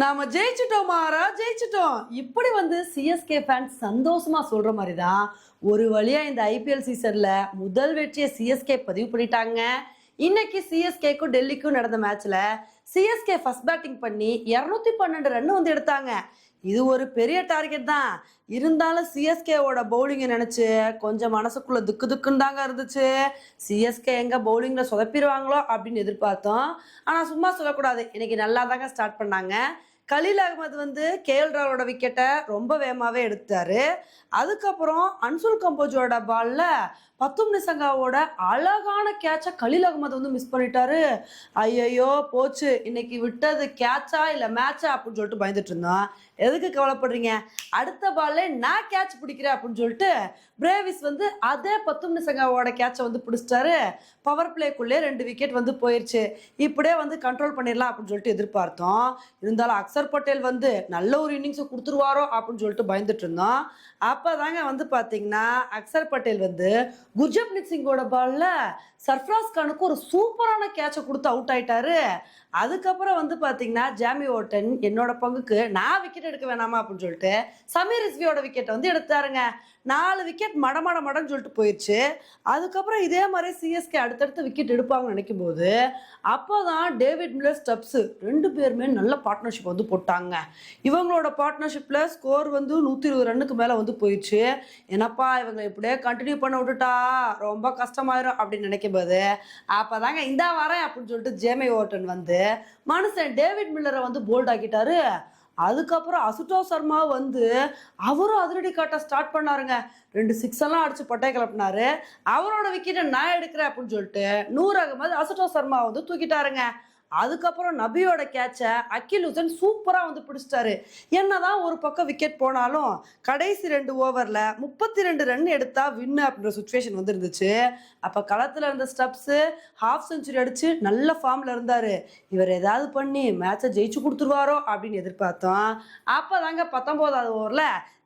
நாம ஜெயிச்சிட்டோம் மாறா ஜெயிச்சிட்டோம் இப்படி சிஎஸ்கே ஃபேன்ஸ் சந்தோஷமா சொல்ற மாதிரி தான் ஒரு வழியா இந்த ஐபிஎல் சீசன்ல முதல் வெற்றியை சிஎஸ்கே பதிவு பண்ணிட்டாங்க. இன்னைக்கு சிஎஸ்கேக்கும் டெல்லிக்கும் நடந்த மேட்ச்ல சிஎஸ்கே ஃபர்ஸ்ட் பேட்டிங் பண்ணி 212 ரன் எடுத்தாங்க. இது ஒரு பெரிய டார்கெட் தான். இருந்தாலும் சிஎஸ்கேவோட பவுலிங்கை நினைச்சு கொஞ்சம் மனசுக்குள்ள துக்கு துக்குன்னு தாங்க இருந்துச்சு. சிஎஸ்கே எங்க பவுலிங்ல சொதப்பிடுவாங்களோ அப்படின்னு எதிர்பார்த்தோம். ஆனா சும்மா சொல்லக்கூடாது, இன்னைக்கு நல்லா தாங்க ஸ்டார்ட் பண்ணாங்க. கலீல் அகமது கேஎல் ராவோட விக்கெட்டை ரொம்ப வேகமாகவே எடுத்தாரு. அதுக்கப்புறம் அன்சுல் கம்போஜோட பால்ல பத்தும் நிசங்காவோட அழகான கேட்சை கலீல் அகமது மிஸ் பண்ணிட்டாரு. ஐயையோ போச்சு, இன்னைக்கு விட்டது கேட்சா இல்லை மேட்சா அப்படின்னு சொல்லிட்டு பயந்துட்டு இருந்தோம். எதுக்கு கவலைப்படுறீங்க, அடுத்த பால்ல நான் கேட்ச் பிடிக்கிறேன் அப்படின்னு சொல்லிட்டு பிரேவிஸ் அதே பத்தும் நிசங்காவோட கேட்சை பிடிச்சிட்டாரு. பவர் பிளேக்குள்ளே 2 விக்கெட் போயிடுச்சு. இப்படியே கண்ட்ரோல் பண்ணிடலாம் அப்படின்னு சொல்லிட்டு எதிர்பார்த்தோம். இருந்தாலும் அக்சர் பட்டேல் நல்ல ஒரு இன்னிங்ஸை கொடுத்துருவாரோ அப்படின்னு சொல்லிட்டு பயந்துட்டு இருந்தோம். அப்போதாங்க பார்த்தீங்கன்னா அக்சர் பட்டேல் குர்ஜப்ரீத் சிங்கோட பால்ல சர்ஃப்ராஸ் கானுக்கு ஒரு சூப்பரான கேட்சை கொடுத்து அவுட் ஆயிட்டாரு. அதுக்கப்புறம் பார்த்தீங்கன்னா ஜாமி ஓட்டன் என்னோட பங்குக்கு நான் விக்கெட் எடுக்க வேணாமா அப்படின்னு சொல்லிட்டு சமீர் ரிஸ்வியோட விக்கெட்டை எடுத்தாருங்க. 4 விக்கெட் மடன்னு சொல்லிட்டு போயிடுச்சு. அதுக்கப்புறம் இதே மாதிரி சிஎஸ்கே அடுத்தடுத்து விக்கெட் எடுப்பாங்கன்னு நினைக்கும் போது அப்போதான் டேவிட் மில்லர் ஸ்டப்ஸ் 2 பேருமே நல்ல பார்ட்னர்ஷிப் போட்டாங்க. இவங்களோட பார்ட்னர்ஷிப்ல ஸ்கோர் 120 ரன்னுக்கு மேல போயிடுச்சு. என்னப்பா இவங்க இப்படியே கண்டினியூ பண்ண விட்டுட்டா ரொம்ப கஷ்டமாயிரும் அப்படின்னு நினைக்கும் போது அப்பதாங்க இந்த வரேன் அப்படின்னு சொல்லிட்டு ஜேமி ஓட்டன் மனுஷன் டேவிட் மில்லரை போல்ட் ஆக்கிட்டாரு. அதுக்கப்புறம் அசுதோஷ் சர்மா அவரும் அதிரடி காட்ட ஸ்டார்ட் பண்ணாருங்க. 2 6 எல்லாம் அடிச்சு பட்டை கிளப்பினாரு. அவரோட விக்கெட்டை நான் எடுக்கிறேன் அப்படின்னு சொல்லிட்டு நூர் அகமது அசுதோஷ் சர்மா தூக்கிட்டாருங்க. அதுக்கப்புறம் நபியோட கேட்சை அகில் ஹுசைன் சூப்பரா பிடிச்சிட்டாரு. என்னதான் ஒரு பக்கம் விக்கெட் போனாலும் கடைசி 2 ஓவர்ல 32 ரன் எடுத்தா வின்னு அப்படின்ற சுச்சுவேஷன் இருந்துச்சு. அப்ப களத்துல இருந்த ஸ்டப்ஸ் ஹாஃப் செஞ்சுரி அடிச்சு நல்ல ஃபார்ம்ல இருந்தாரு. இவர் ஏதாவது பண்ணி மேட்சை ஜெயிச்சு கொடுத்துருவாரோ அப்படின்னு எதிர்பார்த்தோம். அப்பதாங்க 19வது ஓவர்ல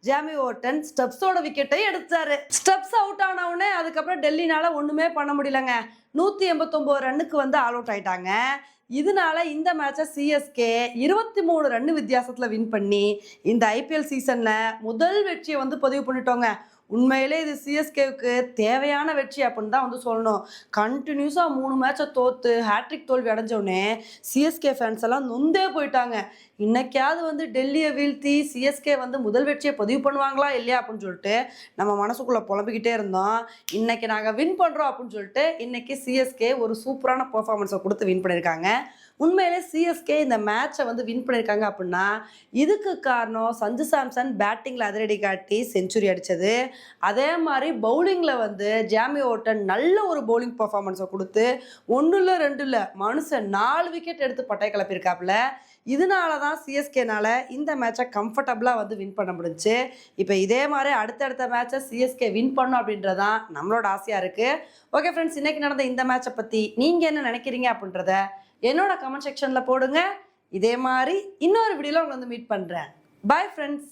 ஜாமி ஓட்டன் ஸ்டப்ஸோட விக்கெட்டை எடுத்தாரு. ஸ்டப்ஸ் அவுட் ஆனவுடனே அதுக்கப்புறம் டெல்லினால ஒண்ணுமே பண்ண முடியலங்க. 189 ரன்னுக்கு ஆல் அவுட் ஆயிட்டாங்க. இதனால இந்த மேட்சை சிஎஸ்கே 23 ரன் வித்தியாசத்துல வின் பண்ணி இந்த ஐபிஎல் சீசன்ல முதல் வெற்றியை பதிவு பண்ணிட்டோங்க. உண்மையிலே இது சிஎஸ்கேவுக்கு தேவையான வெற்றி அப்படின்னு தான் சொல்லணும். கண்டினியூஸாக 3 மேட்சை தோத்து ஹேட்ரிக் தோல்வி அடைஞ்சோடனே சிஎஸ்கே ஃபேன்ஸ் எல்லாம் நொந்தே போயிட்டாங்க. இன்னைக்காவது டெல்லியை வீழ்த்தி சிஎஸ்கே முதல் வெற்றியை பதிவு பண்ணுவாங்களா இல்லையா அப்படின்னு சொல்லிட்டு நம்ம மனசுக்குள்ளே புலம்பிக்கிட்டே இருந்தோம். இன்னைக்கு நாங்கள் வின் பண்ணுறோம் அப்படின்னு சொல்லிட்டு இன்னைக்கு சிஎஸ்கே ஒரு சூப்பரான பெர்ஃபார்மன்ஸை கொடுத்து வின் பண்ணியிருக்காங்க. உண்மையிலே சிஎஸ்கே இந்த மேட்சை வின் பண்ணியிருக்காங்க அப்படின்னா இதுக்கு காரணம் சஞ்சு சாம்சன் பேட்டிங்கில் அதிரடி காட்டி செஞ்சுரி அடித்தது. அதே மாதிரி பவுலிங்கில் ஜாமி ஓட்டன் நல்ல ஒரு பவுலிங் பர்ஃபார்மன்ஸை கொடுத்து 1 இல்லை 2 இல்லை மனுஷன் 4 விக்கெட் எடுத்து பட்டை கிளப்பியிருக்காப்புல. இதனால தான் சிஎஸ்கேனால இந்த மேட்சை கம்ஃபர்டபுளாக வின் பண்ண முடிஞ்சுச்சு. இப்போ இதே மாதிரி அடுத்தடுத்த மேட்சை சிஎஸ்கே வின் பண்ணும் அப்படின்றதான் நம்மளோட ஆசையாக இருக்குது. ஓகே ஃப்ரெண்ட்ஸ், இன்னைக்கு நடந்த இந்த மேட்சை பற்றி நீங்கள் என்ன நினைக்கிறீங்க அப்படின்றத என்னோட கமெண்ட் செக்ஷனில் போடுங்க. இதே மாதிரி இன்னொரு வீடியோவில் உங்களை மீட் பண்ணுறேன். Bye friends.